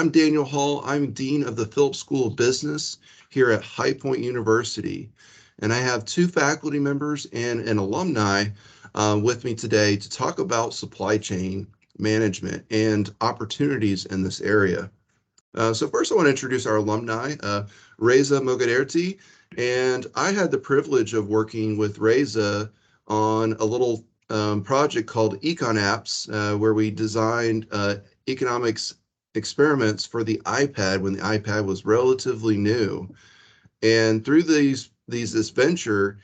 I'm Daniel Hall. I'm Dean of the Phillips School of Business here at High Point University. And I have two faculty members and an alumni with me today to talk about supply chain management and opportunities in this area. So first I want to introduce our alumni, Reza Moghtaderi. And I had the privilege of working with Reza on a little project called Econ Apps, where we designed economics experiments for the iPad when the iPad was relatively new. And through this venture,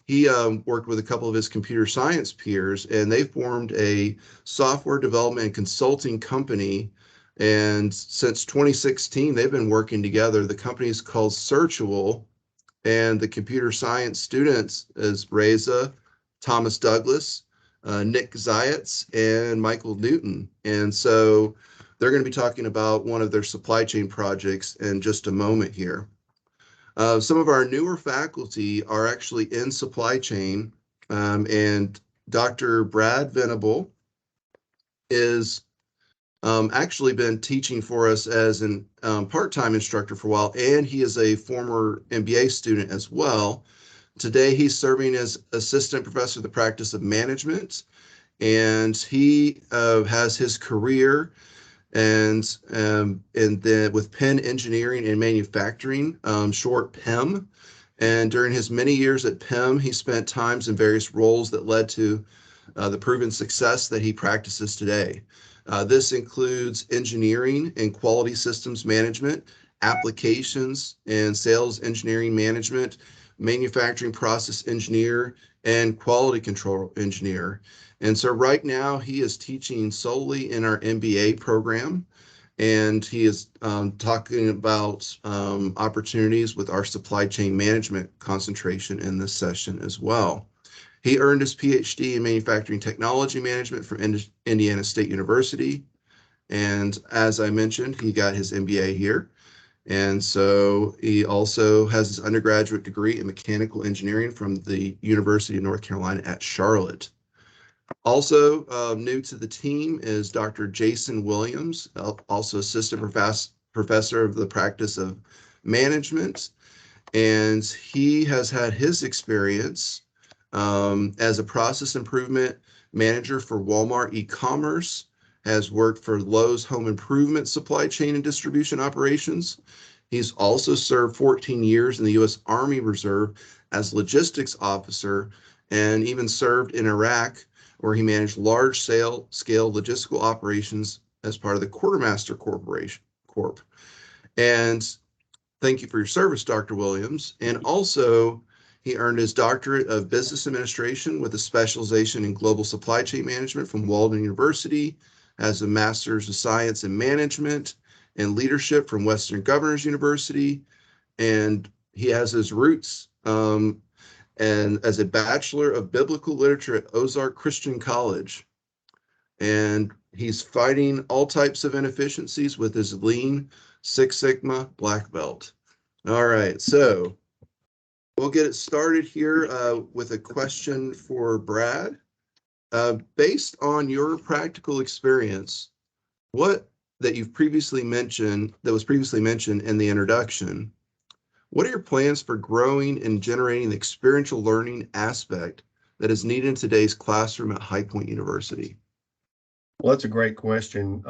he worked with a couple of his computer science peers, and they formed a software development and consulting company. And since 2016, they've been working together. The company is called Searchable, and the computer science students is Reza, Thomas Douglas, Nick Zayats, and Michael Newton. And so they're going to be talking about one of their supply chain projects in just a moment here. Some of our newer faculty are actually in supply chain, and Dr. Brad Venable is actually been teaching for us as an part-time instructor for a while, and he is a former MBA student as well. Today, he's serving as assistant professor of the practice of management, and he has his career and then with Penn Engineering and Manufacturing, short PEM. And during his many years at PEM, he spent times in various roles that led to the proven success that he practices today. This includes engineering and quality systems management, applications and sales engineering management, manufacturing process engineer, and quality control engineer. And so right now he is teaching solely in our MBA program, and he is talking about opportunities with our supply chain management concentration in this session as well. He earned his PhD in manufacturing technology management from Indiana State University. And as I mentioned, he got his MBA here. And so he also has his undergraduate degree in mechanical engineering from the University of North Carolina at Charlotte. Also new to the team is Dr. Jason Williams, also assistant professor of the practice of management. And he has had his experience as a process improvement manager for Walmart e-commerce, has worked for Lowe's home improvement supply chain and distribution operations. He's also served 14 years in the U.S. Army Reserve as logistics officer, and even served in Iraq, where he managed large-scale logistical operations as part of the Quartermaster Corp. And thank you for your service, Dr. Williams. And also, he earned his doctorate of business administration with a specialization in global supply chain management from Walden University, has a master's of science in management and leadership from Western Governors University, and he has his roots and as a Bachelor of Biblical Literature at Ozark Christian College. And he's fighting all types of inefficiencies with his Lean Six Sigma black belt. All right, so we'll get it started here with a question for Brad. Based on your practical experience, what that was previously mentioned in the introduction, what are your plans for growing and generating the experiential learning aspect that is needed in today's classroom at High Point University? Well, that's a great question.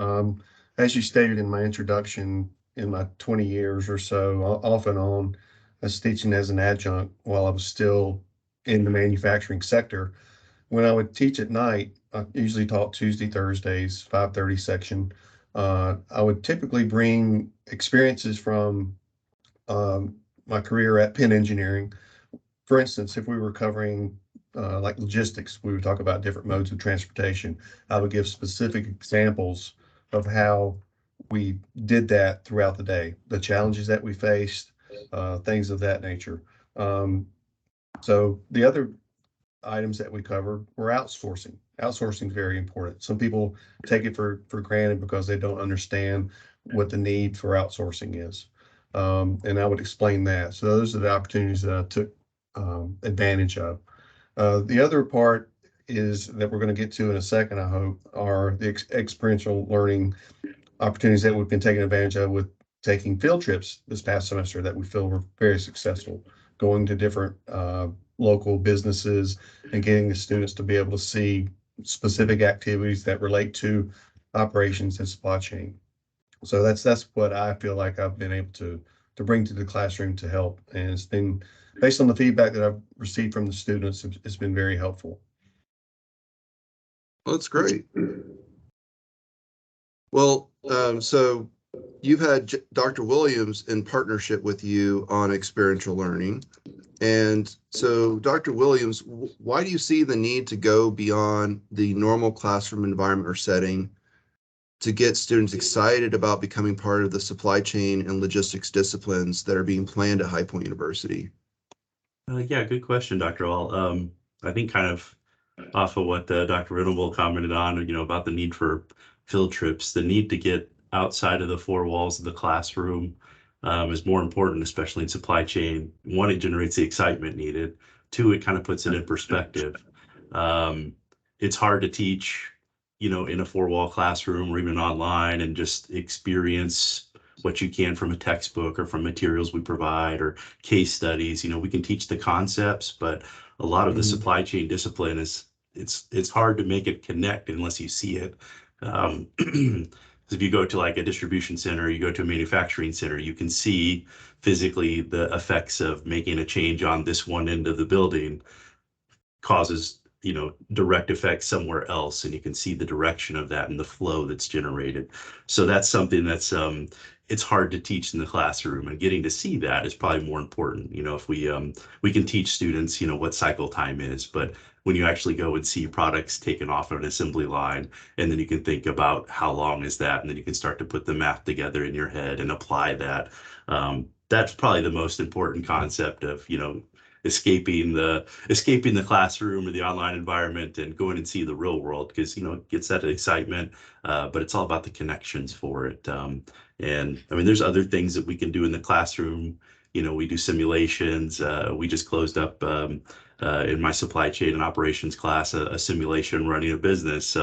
As you stated in my introduction, in my 20 years or so, off and on, I was teaching as an adjunct while I was still in the manufacturing sector. When I would teach at night, I usually taught Tuesday, Thursdays, 5:30 section. I would typically bring experiences from my career at Penn Engineering. For instance, if we were covering like logistics, we would talk about different modes of transportation. I would give specific examples of how we did that throughout the day, the challenges that we faced, things of that nature. So the other items that we covered were outsourcing. Outsourcing is very important. Some people take it for granted because they don't understand what the need for outsourcing is. And I would explain that. So those are the opportunities that I took advantage of. The other part is that we're going to get to in a second, I hope, are the experiential learning opportunities that we've been taking advantage of with taking field trips this past semester that we feel were very successful, going to different local businesses and getting the students to be able to see specific activities that relate to operations and supply chain. So that's what I feel like I've been able to bring to the classroom to help. And it's been based on the feedback that I've received from the students, it's been very helpful. Well, that's great. Well, so you've had Dr. Williams in partnership with you on experiential learning. And so, Dr. Williams, why do you see the need to go beyond the normal classroom environment or setting to get students excited about becoming part of the supply chain and logistics disciplines that are being planned at High Point University? Yeah, good question, Dr. All. I think kind of off of what Dr. Venable commented on, about the need for field trips, the need to get outside of the four walls of the classroom is more important, especially in supply chain. One, it generates the excitement needed. Two, it kind of puts it in perspective. Um, it's hard to teach, in a four-wall classroom or even online and just experience what you can from a textbook or from materials we provide or case studies. We can teach the concepts, but a lot of the supply chain discipline it's hard to make it connect unless you see it. If you go to like a distribution center, you go to a manufacturing center, you can see physically the effects of making a change on this one end of the building causes direct effects somewhere else, and you can see the direction of that and the flow that's generated. So that's something that's it's hard to teach in the classroom, and getting to see that is probably more important. If we can teach students what cycle time is, but when you actually go and see products taken off of an assembly line, and then you can think about how long is that, and then you can start to put the math together in your head and apply that. That's probably the most important concept of escaping the classroom or the online environment and going and see the real world, because it gets that excitement, but it's all about the connections for it. And I mean, there's other things that we can do in the classroom. We do simulations. We just closed up in my supply chain and operations class a simulation running a business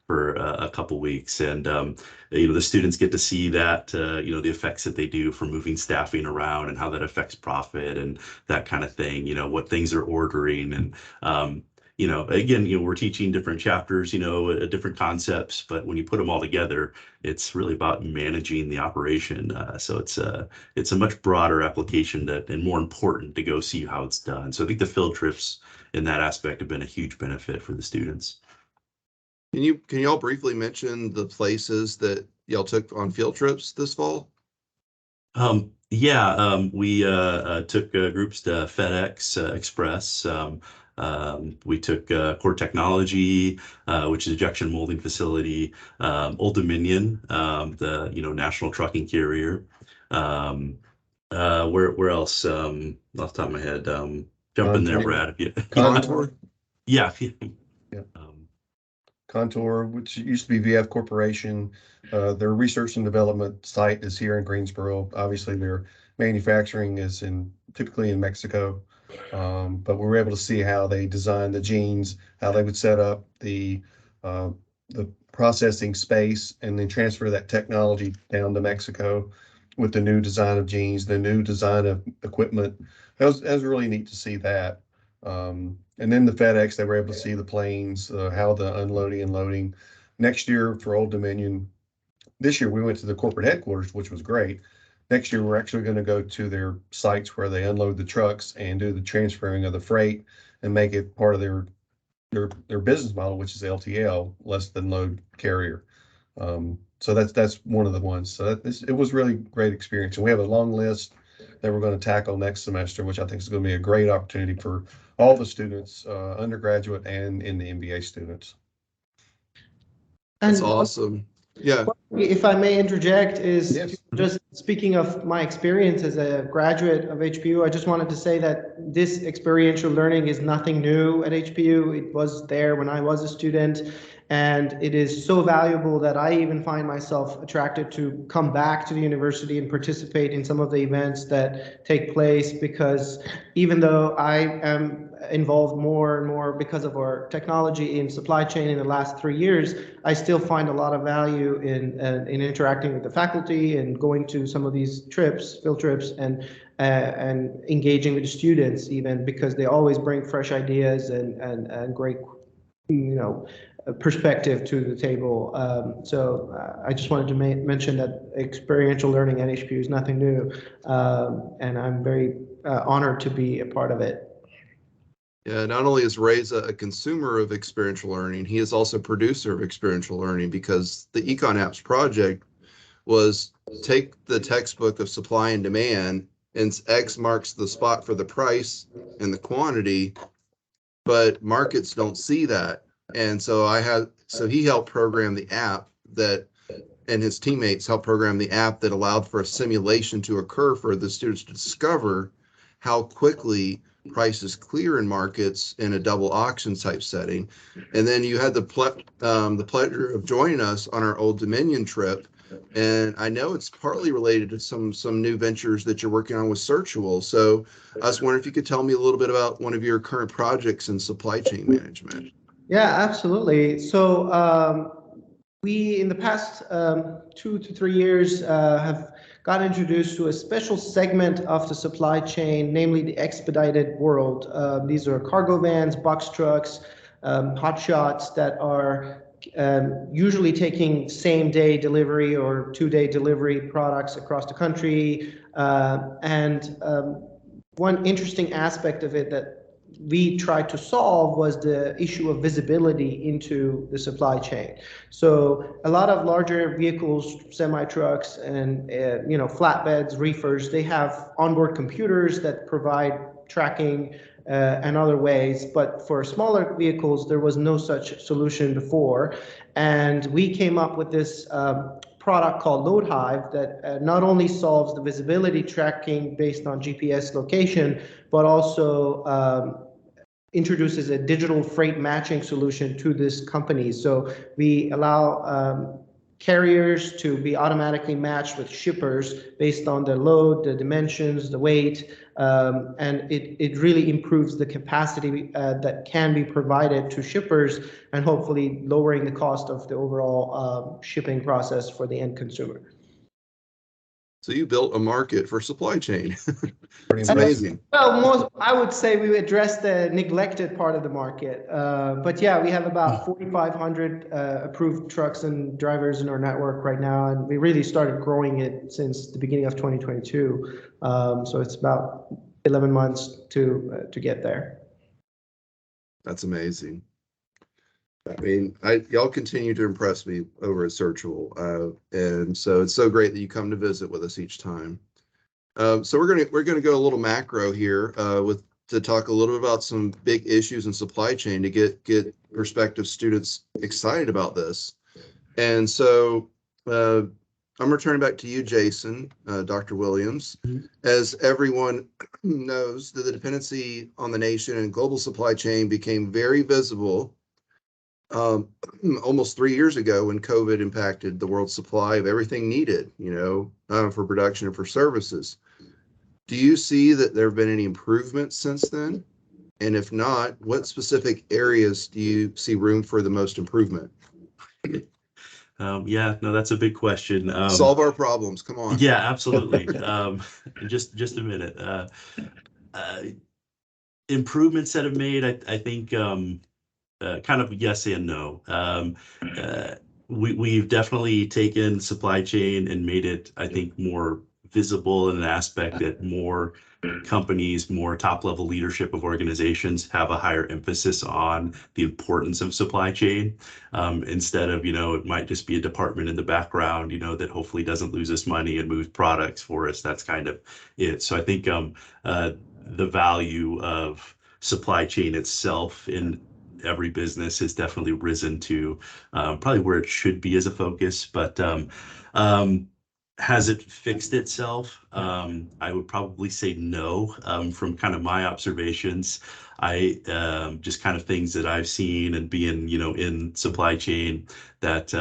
for a couple weeks, and the students get to see that the effects that they do for moving staffing around and how that affects profit and that kind of thing. What things they're ordering, and again, we're teaching different chapters, different concepts, but when you put them all together, it's really about managing the operation. So it's a much broader application and more important to go see how it's done. So I think the field trips in that aspect have been a huge benefit for the students. Can you all briefly mention the places that y'all took on field trips this fall? We took groups to FedEx Express. We took Core Technology, which is a injection molding facility, Old Dominion, the national trucking carrier. Where else? Off the top of my head, jump in there, Brad. If you, Contour? yeah. Yeah. Contour, which used to be VF Corporation, their research and development site is here in Greensboro. Obviously, their manufacturing is typically in Mexico, but we were able to see how they designed the jeans, how they would set up the processing space, and then transfer that technology down to Mexico with the new design of jeans, the new design of equipment. That was really neat to see that. And then the FedEx, they were able to see the planes, how the unloading and loading. Next year for Old Dominion, this year we went to the corporate headquarters, which was great. Next year, we're actually going to go to their sites where they unload the trucks and do the transferring of the freight and make it part of their business model, which is LTL, less than load carrier. So that's one of the ones. So it was really great experience. And we have a long list that we're going to tackle next semester, which I think is going to be a great opportunity for all the students, undergraduate and in the MBA students. That's awesome. Yeah. If I may interject, is Yes. just speaking of my experience as a graduate of HPU, I just wanted to say that this experiential learning is nothing new at HPU. It was there when I was a student. And it is so valuable that I even find myself attracted to come back to the university and participate in some of the events that take place, because even though I am involved more and more because of our technology in supply chain in the last 3 years, I still find a lot of value in interacting with the faculty and going to some of these trips, field trips, and engaging with the students, even because they always bring fresh ideas and great, perspective to the table. I just wanted to mention that experiential learning at HPU is nothing new, and I'm very honored to be a part of it. Yeah, not only is Reza a consumer of experiential learning, he is also a producer of experiential learning, because the Econ Apps project was take the textbook of supply and demand, and X marks the spot for the price and the quantity, but markets don't see that. And so he helped program the app that, and his teammates helped program the app that allowed for a simulation to occur for the students to discover how quickly prices clear in markets in a double auction type setting. And then you had the pleasure of joining us on our Old Dominion trip. And I know it's partly related to some new ventures that you're working on with Searchable. So I was wondering if you could tell me a little bit about one of your current projects in supply chain management. Yeah, absolutely. So we, in the past 2 to 3 years, have got introduced to a special segment of the supply chain, namely the expedited world. These are cargo vans, box trucks, hotshots that are usually taking same-day delivery or 2-day delivery products across the country. One interesting aspect of it that we tried to solve was the issue of visibility into the supply chain. So a lot of larger vehicles, semi-trucks and flatbeds, reefers, they have onboard computers that provide tracking and other ways. But for smaller vehicles, there was no such solution before. And we came up with this product called Load Hive that not only solves the visibility tracking based on GPS location, but also introduces a digital freight matching solution to this company. So we allow carriers to be automatically matched with shippers based on the load, the dimensions, the weight, and it really improves the capacity that can be provided to shippers, and hopefully lowering the cost of the overall shipping process for the end consumer. So you built a market for supply chain. It's Pretty amazing. Well, I would say we addressed the neglected part of the market. But yeah, we have about 4,500 approved trucks and drivers in our network right now, and we really started growing it since the beginning of 2022. So it's about 11 months to get there. That's amazing. I mean, y'all continue to impress me over at Searchable, and so it's so great that you come to visit with us each time. So we're gonna go a little macro here to talk a little bit about some big issues in supply chain to get prospective students excited about this. And so I'm returning back to you, Jason, Dr. Williams. Mhm. As everyone knows, the dependency on the nation and global supply chain became very visible almost 3 years ago when COVID impacted the world's supply of everything needed, for production and for services. Do you see that there have been any improvements since then? And if not, what specific areas do you see room for the most improvement? Yeah, no, that's a big question. Solve our problems. Come on. Yeah, absolutely. Just a minute. Improvements that have made, I think, kind of yes and no. We've definitely taken supply chain and made it, I think, more visible in an aspect that more companies, more top-level leadership of organizations have a higher emphasis on the importance of supply chain, instead of, it might just be a department in the background, that hopefully doesn't lose us money and moves products for us. That's kind of it. So I think the value of supply chain itself in every business has definitely risen to probably where it should be as a focus. But Has it fixed itself? I would probably say no. From kind of my observations, I just kind of things that I've seen and being, in supply chain, that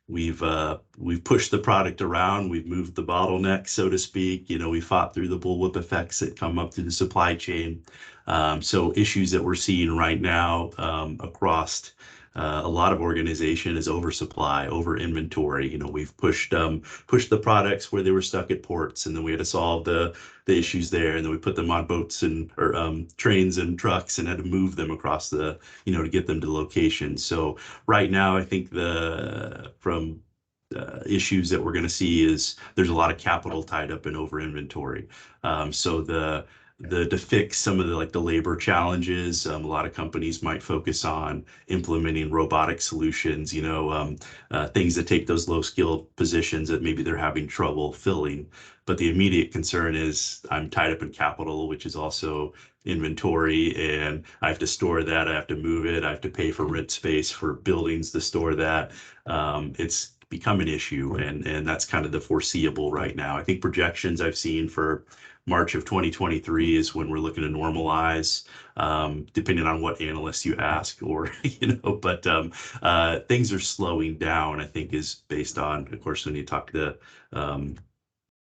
we've pushed the product around, we've moved the bottleneck, so to speak. We fought through the bullwhip effects that come up through the supply chain. So issues that we're seeing right now across a lot of organization is oversupply, over inventory. We've pushed the products where they were stuck at ports, and then we had to solve the issues there, and then we put them on boats or trains and trucks, and had to move them across to get them to locations. So right now, I think from issues that we're going to see is there's a lot of capital tied up in over inventory. So to fix some of the labor challenges, a lot of companies might focus on implementing robotic solutions, things that take those low skilled positions that maybe they're having trouble filling. But the immediate concern is I'm tied up in capital, which is also inventory, and I have to store that, I have to move it, I have to pay for rent space for buildings to store that. It's become an issue, and that's kind of the foreseeable right now. I think projections I've seen for March of 2023 is when we're looking to normalize, depending on what analysts you ask, or but things are slowing down, I think, is based on, of course, when you talk to the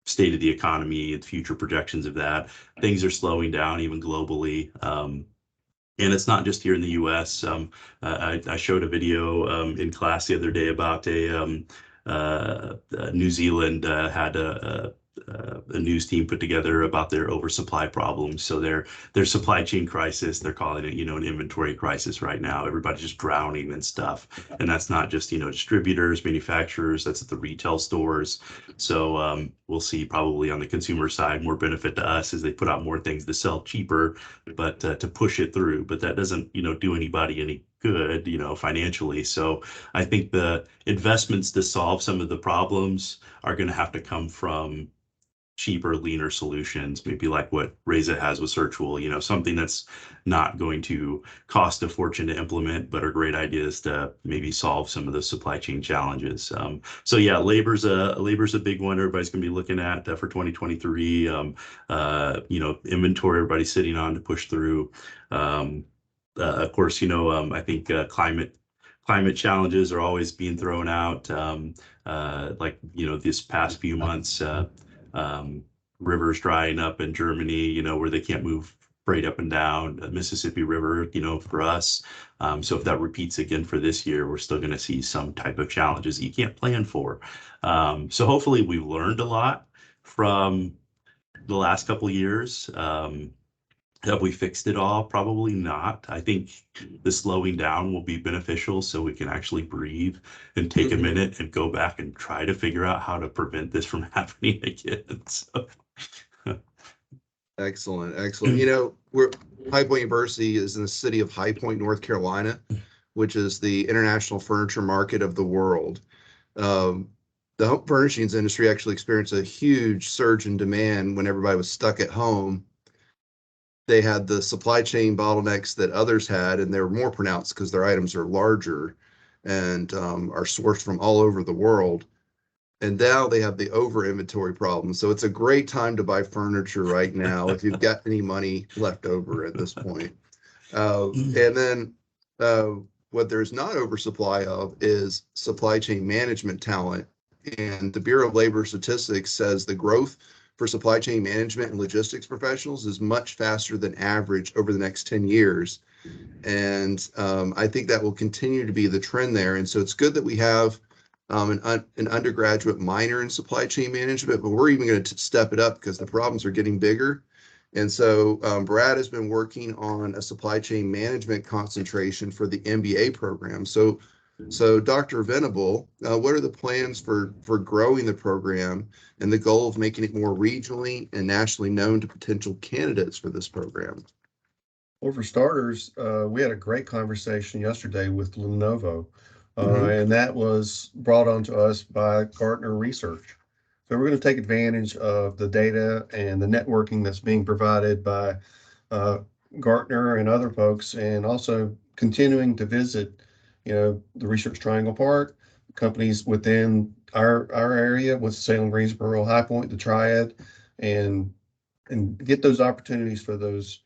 state of the economy and future projections of that, things are slowing down even globally. And it's not just here in the U.S. I showed a video in class the other day about New Zealand had a news team put together about their oversupply problems. So their supply chain crisis, they're calling it, an inventory crisis right now. Everybody's just drowning in stuff. And that's not just, distributors, manufacturers, that's at the retail stores. So we'll see probably on the consumer side more benefit to us as they put out more things to sell cheaper, but to push it through. But that doesn't, do anybody any good, financially. So I think the investments to solve some of the problems are going to have to come from cheaper, leaner solutions, maybe like what Reza has with Searchable, something that's not going to cost a fortune to implement, but are great ideas to maybe solve some of the supply chain challenges. So yeah, labor's a big one. Everybody's going to be looking at for 2023. Inventory everybody's sitting on to push through. Of course, I think climate challenges are always being thrown out. This past few months, rivers drying up in Germany, where they can't move freight up and down the Mississippi River, for us. So if that repeats again for this year, we're still going to see some type of challenges that you can't plan for. So hopefully we've learned a lot from the last couple of years. Have we fixed it all? Probably not. I think the slowing down will be beneficial so we can actually breathe and take a minute and go back and try to figure out how to prevent this from happening again. So. Excellent. High Point University is in the city of High Point, North Carolina, which is the international furniture market of the world. The home furnishings industry actually experienced a huge surge in demand when everybody was stuck at home. They had the supply chain bottlenecks that others had, and they were more pronounced because their items are larger and are sourced from all over the world. And now they have the over inventory problem. So it's a great time to buy furniture right now if you've got any money left over at this point. And then what there's not oversupply of is supply chain management talent. And the Bureau of Labor Statistics says the growth for supply chain management and logistics professionals is much faster than average over the next 10 years. And I think that will continue to be the trend there. And so it's good that we have an undergraduate minor in supply chain management, but we're even going to step it up because the problems are getting bigger. And so Brad has been working on a supply chain management concentration for the MBA program. So Dr. Venable, what are the plans for growing the program and the goal of making it more regionally and nationally known to potential candidates for this program? Well, for starters, we had a great conversation yesterday with Lenovo, and that was brought on to us by Gartner Research. So we're going to take advantage of the data and the networking that's being provided by Gartner and other folks, and also continuing to visit, the Research Triangle Park, companies within our area with Salem, Greensboro, High Point, the Triad, and get those opportunities for those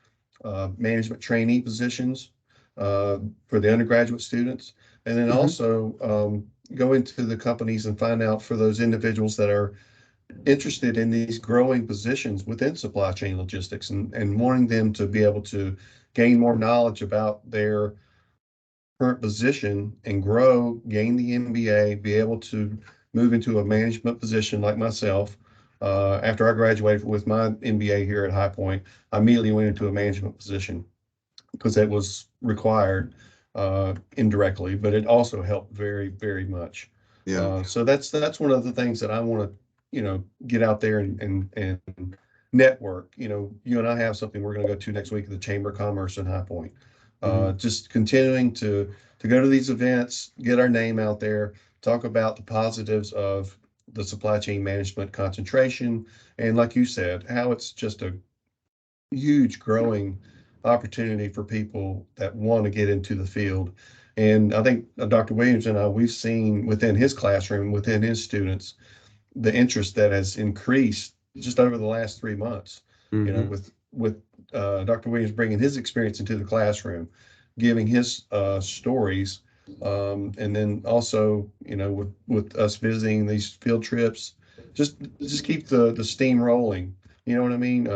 management trainee positions for the undergraduate students. And then also go into the companies and find out for those individuals that are interested in these growing positions within supply chain logistics and wanting them to be able to gain more knowledge about their current position and grow, gain the MBA, be able to move into a management position like myself. After I graduated with my MBA here at High Point, I immediately went into a management position because that was required indirectly, but it also helped very, very much. Yeah. So that's one of the things that I want to, get out there and network. You and I have something we're going to go to next week at the Chamber of Commerce in High Point. Just continuing to go to these events, get our name out there, talk about the positives of the supply chain management concentration, and like you said, how it's just a huge growing opportunity for people that want to get into the field. And I think Dr. Williams and I, we've seen within his classroom, within his students, the interest that has increased just over the last 3 months. With Dr. Williams bringing his experience into the classroom, giving his stories, and then also, with us visiting these field trips, just keep the steam rolling. You know what I mean?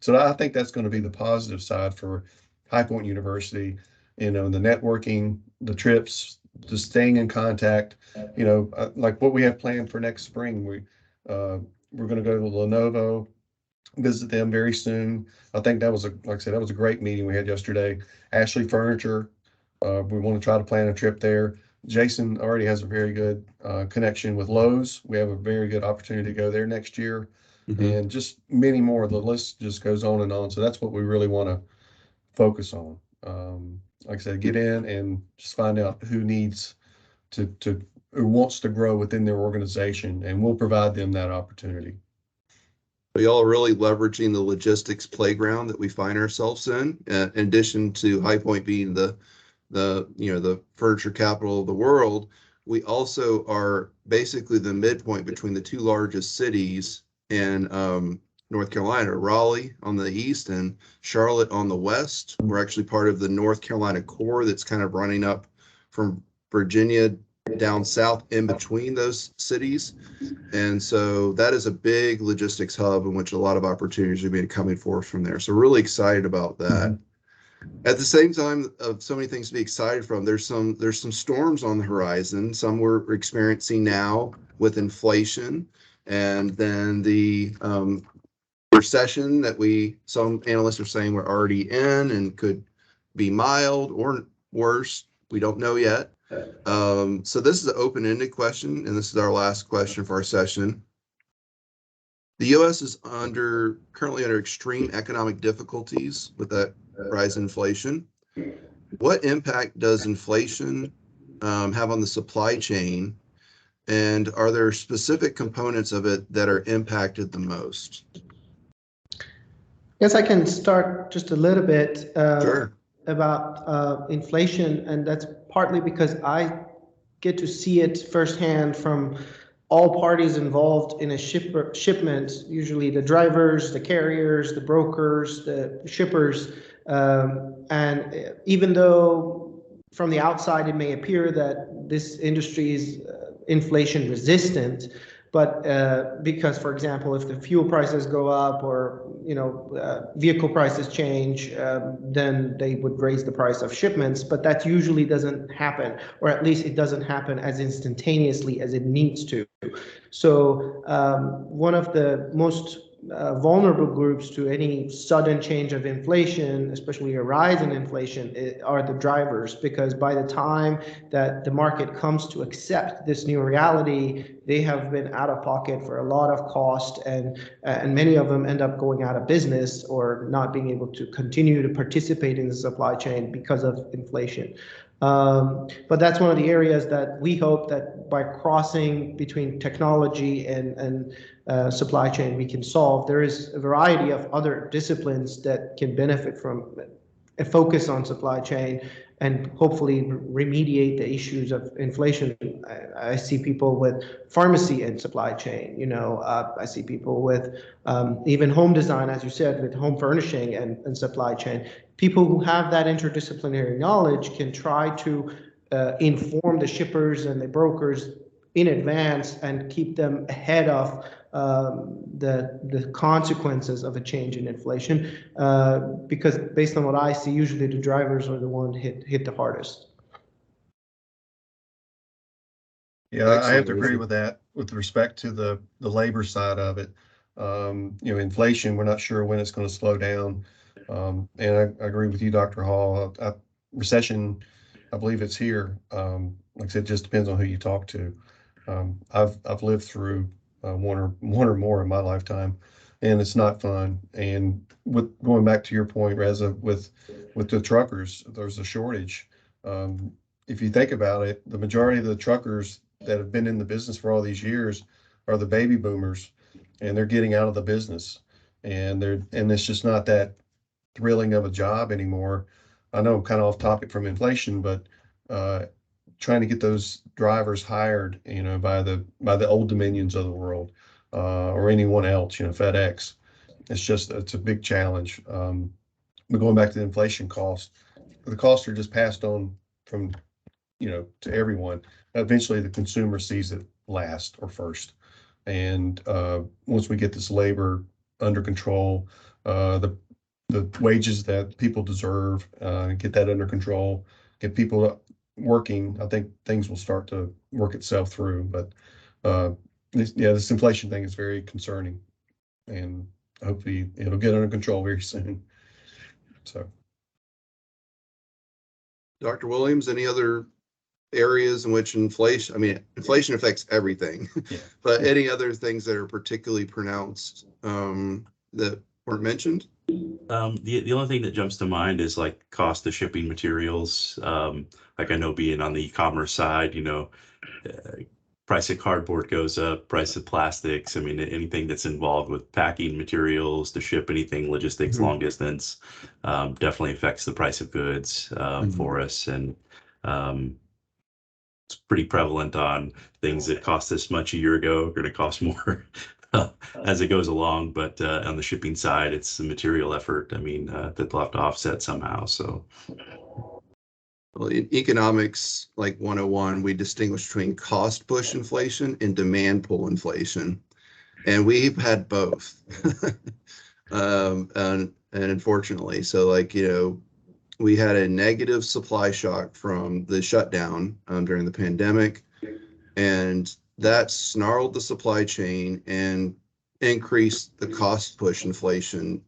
So I think that's going to be the positive side for High Point University. The networking, the trips, the staying in contact. Like what we have planned for next spring. We're going to go to Lenovo, visit them very soon. I think that was like I said, that was a great meeting we had yesterday. Ashley Furniture, we want to try to plan a trip there. Jason already has a very good connection with Lowe's. We have a very good opportunity to go there next year, and just many more. The list just goes on and on. So that's what we really want to focus on. Like I said, get in and just find out who needs to who wants to grow within their organization, and we'll provide them that opportunity. So y'all are really leveraging the logistics playground that we find ourselves in addition to High Point being the furniture capital of the world. We also are basically the midpoint between the two largest cities in North Carolina, Raleigh on the east and Charlotte on the west. We're actually part of the North Carolina core that's kind of running up from Virginia down south in between those cities. And so that is a big logistics hub in which a lot of opportunities are being coming forth from there. So really excited about that. At the same time, of so many things to be excited from, there's some storms on the horizon. Some we're experiencing now with inflation, and then the recession that some analysts are saying we're already in and could be mild or worse. We don't know yet. So this is an open-ended question, and this is our last question for our session. The U.S. is currently under extreme economic difficulties with that rise in inflation. What impact does inflation have on the supply chain, and are there specific components of it that are impacted the most? Yes, I can start just a little bit Sure. about inflation, and that's partly because I get to see it firsthand from all parties involved in a shipment, usually the drivers, the carriers, the brokers, the shippers. And even though from the outside it may appear that this industry is inflation resistant, but because, for example, if the fuel prices go up or vehicle prices change, then they would raise the price of shipments. But that usually doesn't happen, or at least it doesn't happen as instantaneously as it needs to. So one of the most vulnerable groups to any sudden change of inflation, especially a rise in inflation, are the drivers, because by the time that the market comes to accept this new reality, they have been out of pocket for a lot of cost, and many of them end up going out of business or not being able to continue to participate in the supply chain because of inflation. But that's one of the areas that we hope that by crossing between technology and supply chain we can solve. There is a variety of other disciplines that can benefit from a focus on supply chain and hopefully remediate the issues of inflation. I see people with pharmacy and supply chain, I see people with even home design, as you said, with home furnishing and supply chain. People who have that interdisciplinary knowledge can try to inform the shippers and the brokers in advance and keep them ahead of the consequences of a change in inflation, because based on what I see, usually the drivers are the ones hit the hardest. Yeah, I have Excellent, to agree Reza. with that with respect to the labor side of it. Inflation, we're not sure when it's going to slow down. And I agree with you, Dr. Hall. Recession, I believe it's here. Like I said, it just depends on who you talk to. I've lived through one or more in my lifetime, and it's not fun. And with going back to your point, Reza, with the truckers, there's a shortage. If you think about it, the majority of the truckers that have been in the business for all these years are the baby boomers, and they're getting out of the business, and it's just not that thrilling of a job anymore. I know, kind of off topic from inflation, but trying to get those drivers hired, by the Old Dominions of the world, or anyone else, FedEx. It's a big challenge. But going back to the inflation cost, the costs are just passed on from, to everyone. Eventually, the consumer sees it last or first. And once we get this labor under control, the wages that people deserve, get that under control, get people working, I think things will start to work itself through. But this inflation thing is very concerning, and hopefully it'll get under control very soon. So, Dr. Williams, any other areas in which inflation affects everything, yeah. but any other things that are particularly pronounced that weren't mentioned? The only thing that jumps to mind is like cost of shipping materials. Like I know being on the e-commerce side, price of cardboard goes up, price of plastics. I mean, anything that's involved with packing materials to ship anything, logistics, long distance, definitely affects the price of goods for us. And it's pretty prevalent on things that cost this much a year ago are going to cost more as it goes along. But on the shipping side, it's the material effort. I mean, that they'll have to offset somehow. So. Well, in economics, like 101, we distinguish between cost push inflation and demand pull inflation. And we've had both. And unfortunately, so we had a negative supply shock from the shutdown during the pandemic, and that snarled the supply chain and increased the cost push inflation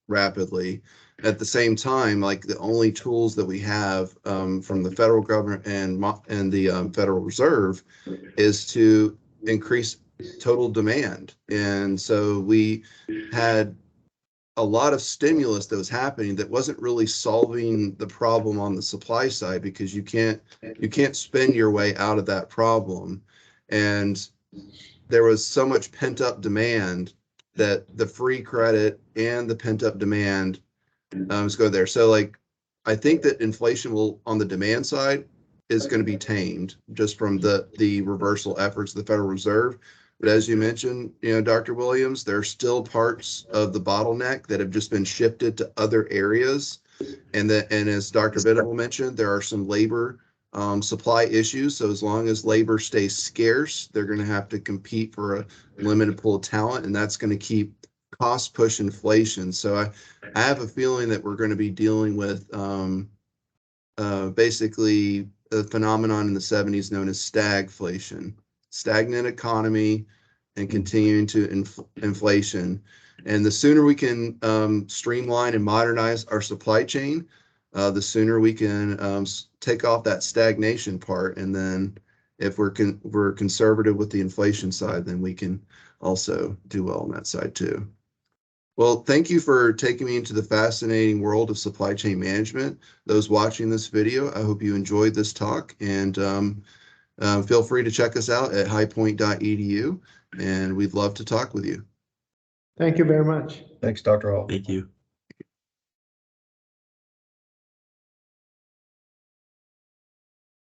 rapidly. At the same time, like the only tools that we have from the federal government and the Federal Reserve is to increase total demand. And so we had a lot of stimulus that was happening that wasn't really solving the problem on the supply side, because you can't spend your way out of that problem. And there was so much pent up demand that the free credit and the pent up demand is going there. So I think that inflation will, on the demand side, is going to be tamed just from the reversal efforts of the Federal Reserve. But as you mentioned, Dr. Williams, there are still parts of the bottleneck that have just been shifted to other areas. And as Dr. Venable mentioned, there are some labor supply issues. So as long as labor stays scarce, they're going to have to compete for a limited pool of talent, and that's going to keep cost push inflation. So I have a feeling that we're going to be dealing with basically a phenomenon in the 70s known as stagflation, stagnant economy and continuing to inflation. And the sooner we can streamline and modernize our supply chain, the sooner we can take off that stagnation part. And then if we're conservative with the inflation side, then we can also do well on that side too. Well, thank you for taking me into the fascinating world of supply chain management. Those watching this video, I hope you enjoyed this talk, and feel free to check us out at highpoint.edu, and we'd love to talk with you. Thank you very much. Thanks, Dr. Hall. Thank you.